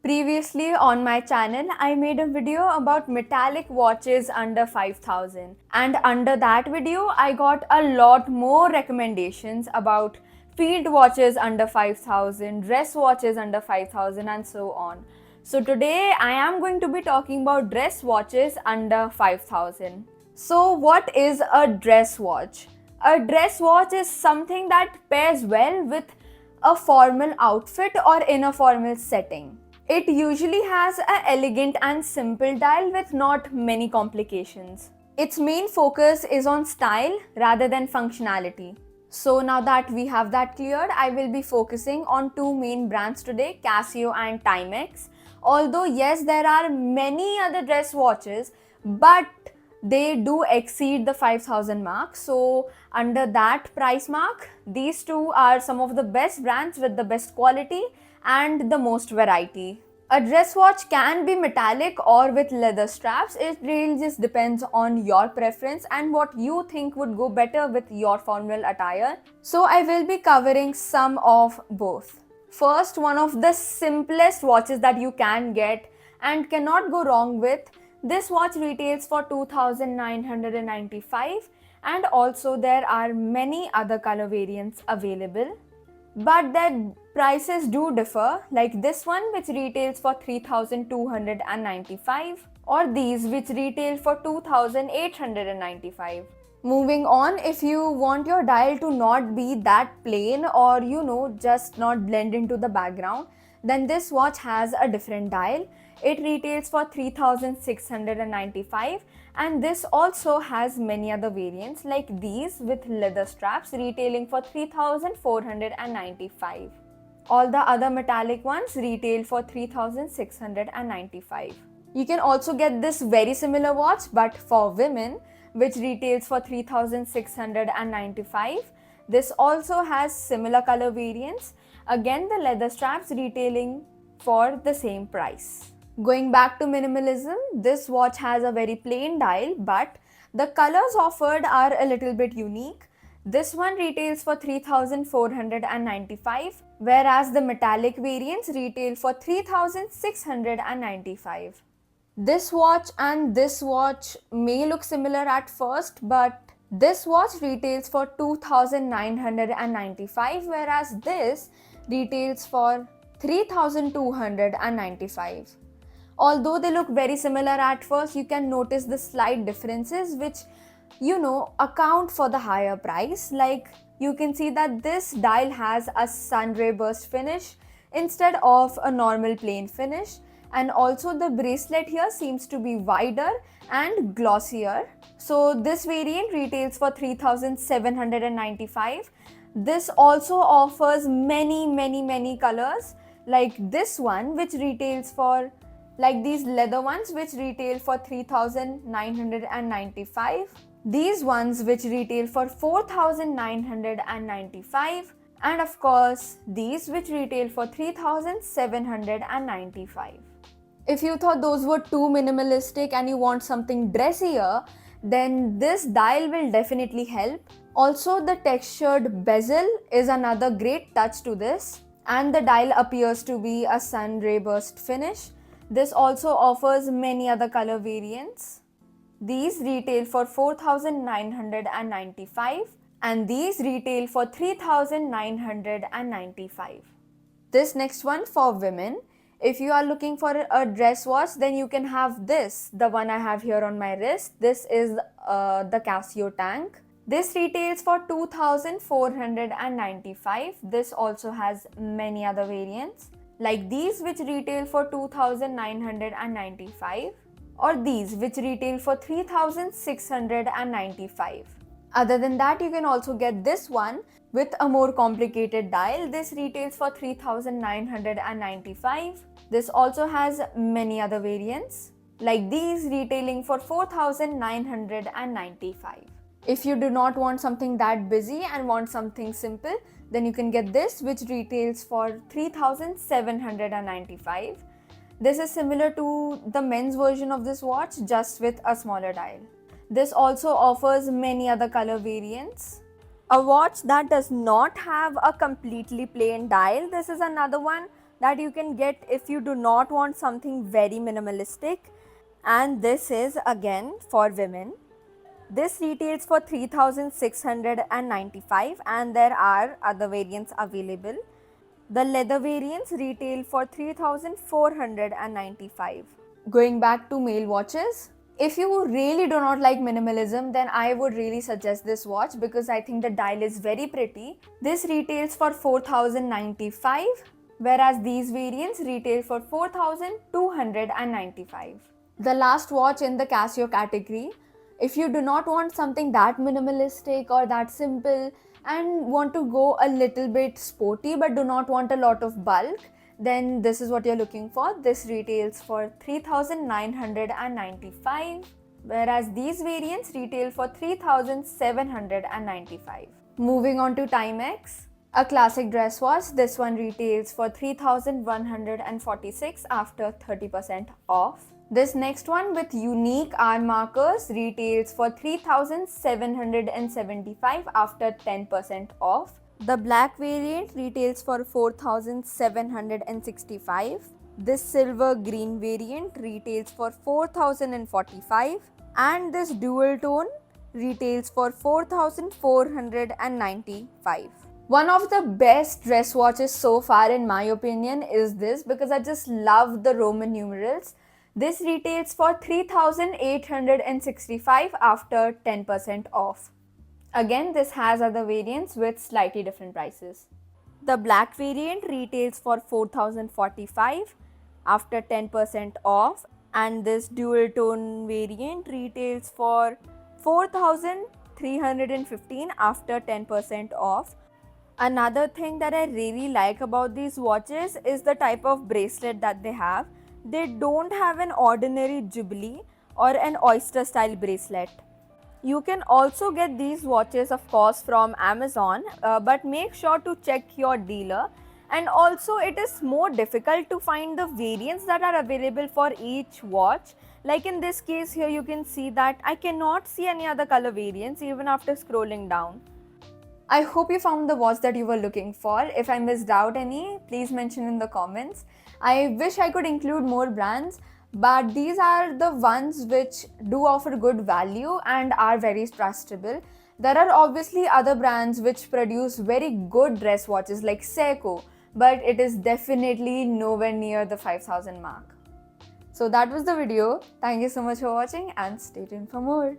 Previously on my channel, I made a video about metallic watches under 5000, and under that video, I got a lot more recommendations about field watches under 5000, dress watches under 5000 and so on. So today I am going to be talking about dress watches under 5000. So what is a dress watch? A dress watch is something that pairs well with a formal outfit or in a formal setting. It usually has an elegant and simple dial with not many complications. Its main focus is on style rather than functionality. So now that we have that cleared, I will be focusing on two main brands today, CASIO and Timex. Although yes, there are many other dress watches, but they do exceed the 5000 mark. So under that price mark, these two are some of the best brands with the best quality and the most variety. A dress watch can be metallic or with leather straps. It really just depends on your preference and what you think would go better with your formal attire. So I will be covering some of both. First, one of the simplest watches that you can get and cannot go wrong with. This watch retails for 2995 and also there are many other color variants available. But their prices do differ, like this one which retails for 3295 or these which retail for 2895. Moving on, if you want your dial to not be that plain or just not blend into the background, then this watch has a different dial. It retails for 3695 and this also has many other variants like these with leather straps retailing for 3495. All the other metallic ones retail for 3695. You can also get this very similar watch but for women, which retails for 3695. This also has similar color variants. Again, the leather straps retailing for the same price. Going back to minimalism, this watch has a very plain dial, but the colors offered are a little bit unique. This one retails for 3495, whereas the metallic variants retail for 3695. This watch and this watch may look similar at first, but this watch retails for 2995, whereas this retails for 3295. Although they look very similar at first, you can notice the slight differences which account for the higher price. Like you can see that this dial has a sun ray burst finish instead of a normal plain finish, and also the bracelet here seems to be wider and glossier. So this variant retails for 3795. This also offers many colors, like this one which retails for, like these leather ones which retail for 3995, these ones which retail for 4995, and of course these which retail for 3795. If you thought those were too minimalistic and you want something dressier, then this dial will definitely help. Also, the textured bezel is another great touch to this, and the dial appears to be a sun ray burst finish. This also offers many other color variants. These retail for 4995 and these retail for 3995. This next one for women. If you are looking for a dress watch, then you can have this, the one I have here on my wrist. This is the CASIO tank. This retails for 2495. This also has many other variants, like these which retail for 2995 or these which retail for 3695. Other than that, you can also get this one with a more complicated dial. This retails for 3995. This also has many other variants, like these retailing for 4995. If you do not want something that busy and want something simple, then you can get this which retails for 3795. This is similar to the men's version of this watch, just with a smaller dial. This also offers many other color variants. A watch that does not have a completely plain dial, this is another one that you can get if you do not want something very minimalistic. And this is again for women. This retails for 3695 and there are other variants available. The leather variants retail for 3495. Going back to male watches, if you really do not like minimalism, then I would really suggest this watch because I think the dial is very pretty. This retails for 4095, whereas these variants retail for 4295. The last watch in the Casio category, if you do not want something that minimalistic or that simple and want to go a little bit sporty but do not want a lot of bulk, then this is what you're looking for. This retails for 3995, whereas these variants retail for 3795. Moving on to Timex, a classic dress watch. This one retails for 3146 after 30% off. This next one with unique arm markers retails for 3775 after 10% off. The black variant retails for 4765. This silver green variant retails for 4045 and this dual tone retails for 4495. One of the best dress watches so far in my opinion is this because I just love the Roman numerals. This retails for 3865 after 10% off. Again, this has other variants with slightly different prices. The black variant retails for 4045 after 10% off and this dual tone variant retails for 4315 after 10% off. Another thing that I really like about these watches is the type of bracelet that they have. They don't have an ordinary jubilee or an oyster style bracelet. You can also get these watches of course from Amazon, but make sure to check your dealer. And also it is more difficult to find the variants that are available for each watch. Like in this case here you can see that I cannot see any other color variants even after scrolling down. I hope you found the watch that you were looking for. If I missed out any, please mention in the comments. I wish I could include more brands, but these are the ones which do offer good value and are very trustable. There are obviously other brands which produce very good dress watches like Seiko, but it is definitely nowhere near the 5000 mark. So that was the video. Thank you so much for watching and stay tuned for more.